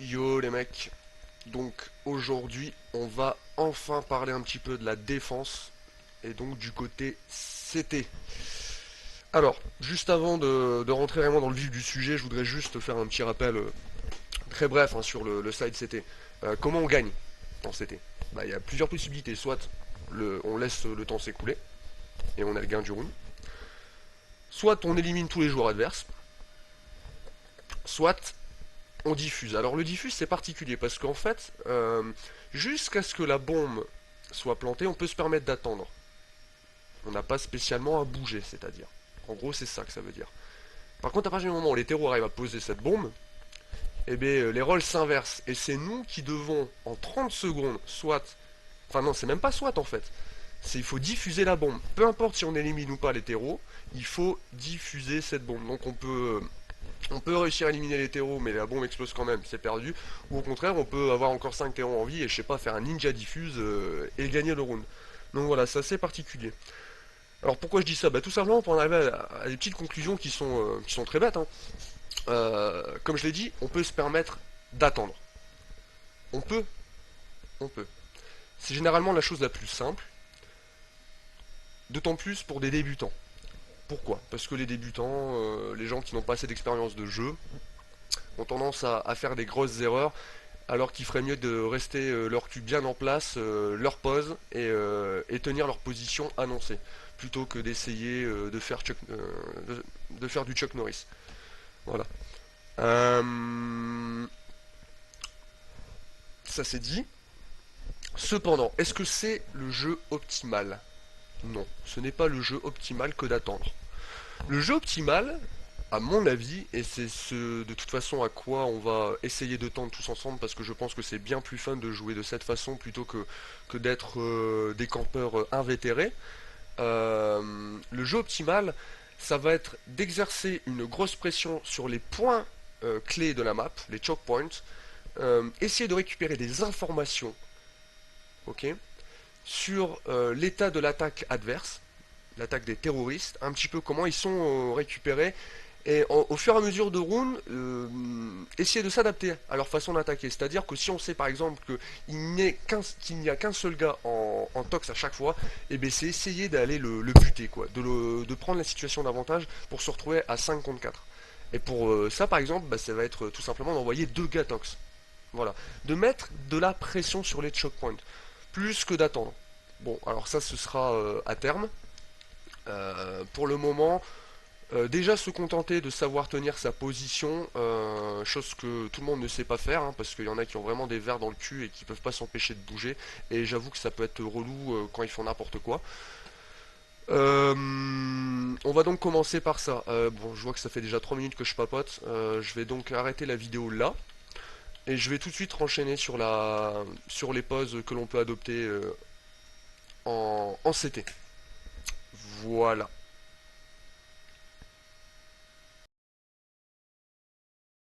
Yo les mecs, donc aujourd'hui on va enfin parler un petit peu de la défense et donc du côté CT. Alors, juste avant de rentrer vraiment dans le vif du sujet, je voudrais juste faire un petit rappel très bref hein, sur le side CT. Comment on gagne en CT? Bah, il y a plusieurs possibilités, soit on laisse le temps s'écouler et on a le gain du round, soit on élimine tous les joueurs adverses, soit on diffuse. Alors le diffuse c'est particulier parce qu'en fait, jusqu'à ce que la bombe soit plantée, on peut se permettre d'attendre. On n'a pas spécialement à bouger, c'est-à-dire. En gros c'est ça que ça veut dire. Par contre à partir du moment où les terreaux arrivent à poser cette bombe, eh bien, les rôles s'inversent. Et c'est nous qui devons en 30 secondes, soit... Enfin non, c'est même pas soit en fait. Il faut diffuser la bombe. Peu importe si on élimine ou pas les terreaux, il faut diffuser cette bombe. Donc on peut réussir à éliminer les terreaux, mais la bombe explose quand même, c'est perdu. Ou au contraire, on peut avoir encore 5 terreaux en vie et je sais pas, faire un ninja diffuse et gagner le round. Donc voilà, c'est assez particulier. Alors pourquoi je dis ça? Bah tout simplement pour en arriver à des petites conclusions qui sont très bêtes, hein. Comme je l'ai dit, on peut se permettre d'attendre. On peut, on peut. C'est généralement la chose la plus simple, d'autant plus pour des débutants. Pourquoi? Parce que les débutants, les gens qui n'ont pas assez d'expérience de jeu, ont tendance à faire des grosses erreurs alors qu'il ferait mieux de rester leur cul bien en place, leur pose et tenir leur position annoncée, plutôt que d'essayer de faire du Chuck Norris. Voilà. Euh, Ça c'est dit. Cependant, est-ce que c'est le jeu optimal? Non, ce n'est pas le jeu optimal que d'attendre. Le jeu optimal, à mon avis, et c'est ce de toute façon à quoi on va essayer de tendre tous ensemble, parce que je pense que c'est bien plus fun de jouer de cette façon plutôt que d'être des campeurs invétérés. Le jeu optimal, ça va être d'exercer une grosse pression sur les points clés de la map, les choke points, essayer de récupérer des informations, ok, sur l'état de l'attaque adverse, l'attaque des terroristes, un petit peu comment ils sont récupérés, et au fur et à mesure de rounds, essayer de s'adapter à leur façon d'attaquer. C'est-à-dire que si on sait par exemple qu'il n'y a qu'un seul gars en tox à chaque fois, et bien c'est essayer d'aller le buter, quoi, de prendre la situation d'avantage pour se retrouver à 5 contre 4. Et pour ça par exemple, bah, ça va être tout simplement d'envoyer deux gars tox. Voilà. De mettre de la pression sur les choke points, plus que d'attendre. Bon, alors ça ce sera à terme. Pour le moment, déjà se contenter de savoir tenir sa position, chose que tout le monde ne sait pas faire, hein, parce qu'il y en a qui ont vraiment des vers dans le cul et qui peuvent pas s'empêcher de bouger, et j'avoue que ça peut être relou quand ils font n'importe quoi. On va donc commencer par ça. Bon, je vois que ça fait déjà 3 minutes que je papote, je vais donc arrêter la vidéo là, et je vais tout de suite enchaîner sur les pauses que l'on peut adopter en CT. Voilà.